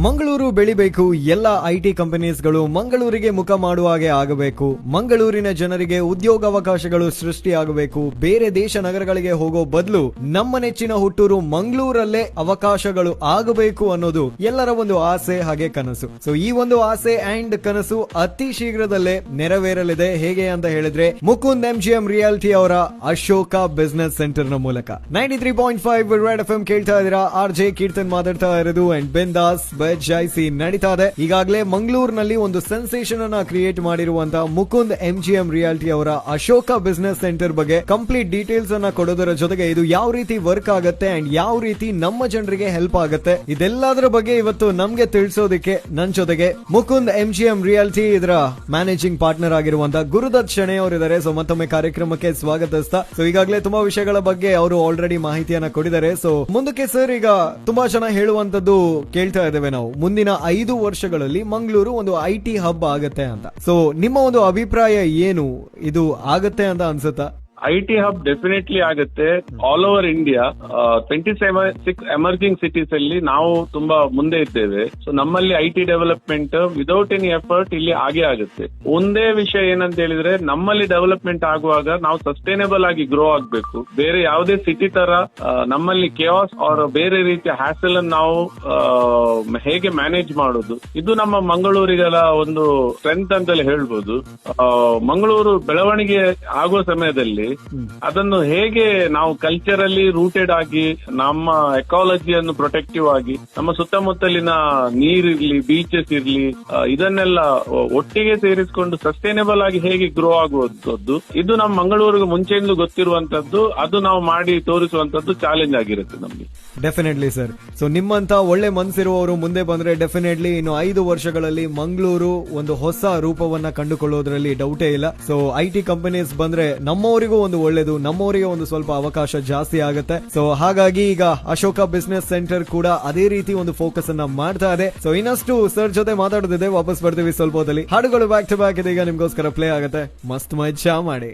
ಮಂಗಳೂರು ಬೆಳಿಬೇಕು, ಎಲ್ಲ ಐಟಿ ಕಂಪನೀಸ್ಗಳು ಮಂಗಳೂರಿಗೆ ಮುಖ ಮಾಡುವ ಹಾಗೆ ಆಗಬೇಕು. ಮಂಗಳೂರಿನ ಜನರಿಗೆ ಉದ್ಯೋಗಾವಕಾಶಗಳು ಸೃಷ್ಟಿಯಾಗಬೇಕು. ಬೇರೆ ದೇಶ ನಗರಗಳಿಗೆ ಹೋಗೋ ಬದಲು ನಮ್ಮ ನೆಚ್ಚಿನ ಹುಟ್ಟೂರು ಮಂಗಳೂರಲ್ಲೇ ಅವಕಾಶಗಳು ಆಗಬೇಕು ಅನ್ನೋದು ಎಲ್ಲರ ಒಂದು ಆಸೆ ಹಾಗೆ ಕನಸು. ಸೊ ಈ ಒಂದು ಆಸೆ ಅಂಡ್ ಕನಸು ಅತಿ ಶೀಘ್ರದಲ್ಲೇ ನೆರವೇರಲಿದೆ. ಹೇಗೆ ಅಂತ ಹೇಳಿದ್ರೆ ಮುಕುಂದ್ MGM ರಿಯಾಲಿಟಿ ಅವರ ಅಶೋಕ ಬಿಸಿನೆಸ್ ಸೆಂಟರ್ ನ ಮೂಲಕ. 93.5 ರೆಡ್ FM ಕೇಳ್ತಾ ಇದೀರಾ. RJ ಕೀರ್ತನ್ ಮಾತಾಡ್ತಾ ಇರೋದು ಅಂಡ್ ಬಿಂದಾಸ್ ಜಾಯ್ಸಿ ನಡೀತಾ ಇದೆ. ಈಗಾಗಲೇ ಮಂಗಳೂರಿನಲ್ಲಿ ಒಂದು ಸೆನ್ಸೇಷನ್ ಅನ್ನ ಕ್ರಿಯೇಟ್ ಮಾಡಿರುವಂತಹ ಮುಕುಂದ್ MGM ರಿಯಾಲಿಟಿ ಅವರ ಅಶೋಕ ಬಿಸಿನೆಸ್ ಸೆಂಟರ್ ಬಗ್ಗೆ ಕಂಪ್ಲೀಟ್ ಡೀಟೇಲ್ಸ್ ಅನ್ನ ಕೊಡೋದರ ಜೊತೆಗೆ ಇದು ಯಾವ ರೀತಿ ವರ್ಕ್ ಆಗುತ್ತೆ ಅಂಡ್ ಯಾವ ರೀತಿ ನಮ್ಮ ಜನರಿಗೆ ಹೆಲ್ಪ್ ಆಗುತ್ತೆ ಇದೆಲ್ಲದರ ಬಗ್ಗೆ ಇವತ್ತು ನಮ್ಗೆ ತಿಳಿಸೋದಕ್ಕೆ ನನ್ನ ಜೊತೆಗೆ ಮುಕುಂದ್ MGM ರಿಯಾಲಿಟಿ ಇದರ ಮ್ಯಾನೇಜಿಂಗ್ ಪಾರ್ಟ್ನರ್ ಆಗಿರುವಂತಹ ಗುರುದತ್ ಶೆಣೆ ಅವರಿದ್ದಾರೆ. ಸೊ ಮತ್ತೊಮ್ಮೆ ಕಾರ್ಯಕ್ರಮಕ್ಕೆ ಸ್ವಾಗತಿಸ್ತಾ. ಸೊ ಈಗಾಗಲೇ ತುಂಬಾ ವಿಷಯಗಳ ಬಗ್ಗೆ ಅವರು ಆಲ್ರೆಡಿ ಮಾಹಿತಿಯನ್ನ ಕೊಟ್ಟಿದ್ದಾರೆ. ಸೊ ಮುಂದಕ್ಕೆ ಸರ್, ಈಗ ತುಂಬಾ ಜನ ಹೇಳುವಂತದ್ದು ಕೇಳ್ತಾ ಇದ್ದೇವೆ ನಾವು, ಮುಂದಿನ 5 ವರ್ಷಗಳಲ್ಲಿ ಮಂಗಳೂರು ಒಂದು IT ಹಬ್ ಆಗತ್ತೆ ಅಂತ. ಸೊ ನಿಮ್ಮ ಒಂದು ಅಭಿಪ್ರಾಯ ಏನು, ಇದು ಆಗತ್ತೆ ಅಂತ ಅನ್ಸುತ್ತಾ? IT ಹಬ್ ಡೆಫಿನೆಟ್ಲಿ ಆಗುತ್ತೆ. All over India 26 emerging cities ಅಲ್ಲಿ ನಾವು ತುಂಬಾ ಮುಂದೆ ಇದ್ದೇವೆ. ಸೊ ನಮ್ಮಲ್ಲಿ IT development without any effort ಇಲ್ಲಿ ಆಗೇ ಆಗುತ್ತೆ. ಒಂದೇ ವಿಷಯ ಏನಂತ ಹೇಳಿದ್ರೆ, ನಮ್ಮಲ್ಲಿ ಡೆವಲಪ್ಮೆಂಟ್ ಆಗುವಾಗ ನಾವು ಸಸ್ಟೈನೇಬಲ್ ಆಗಿ ಗ್ರೋ ಆಗ್ಬೇಕು. ಬೇರೆ ಯಾವುದೇ ಸಿಟಿ ತರ ನಮ್ಮಲ್ಲಿ ಕೇವಾಸ್ ಆರ್ ಬೇರೆ ರೀತಿಯ ಹ್ಯಾಸಲ್ ಅನ್ನು ನಾವು ಹೇಗೆ ಮ್ಯಾನೇಜ್ ಮಾಡೋದು, ಇದು ನಮ್ಮ ಮಂಗಳೂರಿಗಳ ಒಂದು ಸ್ಟ್ರೆಂತ್ ಅಂತಲೇ ಹೇಳ್ಬೋದು. ಮಂಗಳೂರು ಬೆಳವಣಿಗೆ ಆಗುವ ಸಮಯದಲ್ಲಿ ಅದನ್ನು ಹೇಗೆ ನಾವು ಕಲ್ಚರಲಿ ರೂಟೆಡ್ ಆಗಿ ನಮ್ಮ ಎಕಾಲಜಿಯನ್ನು ಪ್ರೊಟೆಕ್ಟಿವ್ ಆಗಿ ನಮ್ಮ ಸುತ್ತಮುತ್ತಲಿನ ನೀರಿರ್ಲಿ, ಬೀಚಸ್ ಇರ್ಲಿ, ಇದನ್ನೆಲ್ಲ ಒಟ್ಟಿಗೆ ಸೇರಿಸಿಕೊಂಡು ಸಸ್ಟೈನೇಬಲ್ ಆಗಿ ಹೇಗೆ ಗ್ರೋ ಆಗುವಂತದ್ದು, ಇದು ನಮ್ಮ ಮಂಗಳೂರಿಗೆ ಮುಂಚೆಯಿಂದ ಗೊತ್ತಿರುವಂತದ್ದು. ಅದು ನಾವು ಮಾಡಿ ತೋರಿಸುವಂತದ್ದು ಚಾಲೆಂಜ್ ಆಗಿರುತ್ತೆ ನಮ್ಗೆ. Definitely sir. ಸೊ ನಿಮ್ಮಂತ ಒಳ್ಳೆ ಮನಸ್ಸಿರುವವರು ಮುಂದೆ ಬಂದ್ರೆ ಡೆಫಿನೆಟ್ಲಿ ಇನ್ನು 5 ವರ್ಷಗಳಲ್ಲಿ ಮಂಗಳೂರು ಒಂದು ಹೊಸ ರೂಪವನ್ನ ಕಂಡುಕೊಳ್ಳೋದ್ರಲ್ಲಿ ಡೌಟೇ ಇಲ್ಲ. ಸೊ IT ಕಂಪನೀಸ್ ಬಂದ್ರೆ ನಮ್ಮವರಿಗೂ ಒಂದು ಒಳ್ಳೇದು, ನಮ್ಮವರಿಗೆ ಒಂದು ಸ್ವಲ್ಪ ಅವಕಾಶ ಜಾಸ್ತಿ ಆಗುತ್ತೆ. ಸೊ ಹಾಗಾಗಿ ಈಗ ಅಶೋಕ ಬಿಸಿನೆಸ್ ಸೆಂಟರ್ ಕೂಡ ಅದೇ ರೀತಿ ಒಂದು ಫೋಕಸ್ ಅನ್ನ ಮಾಡ್ತಾ ಇದೆ. ಸೊ ಇನ್ನಷ್ಟು ಸರ್ ಜೊತೆ ಮಾತಾಡೋದಿದೆ, ವಾಪಸ್ ಬರ್ತೀವಿ ಸ್ವಲ್ಪ ಹೊತ್ತಲ್ಲಿ. ಹಾಡುಗಳು ಬ್ಯಾಕ್ ಟು ಬ್ಯಾಕ್ ಇದೀಗ ನಿಮ್ಗೋಸ್ಕರ ಪ್ಲೇ ಆಗುತ್ತೆ. ಮಸ್ತ್ ಮಜಾ ಮಾಡಿ.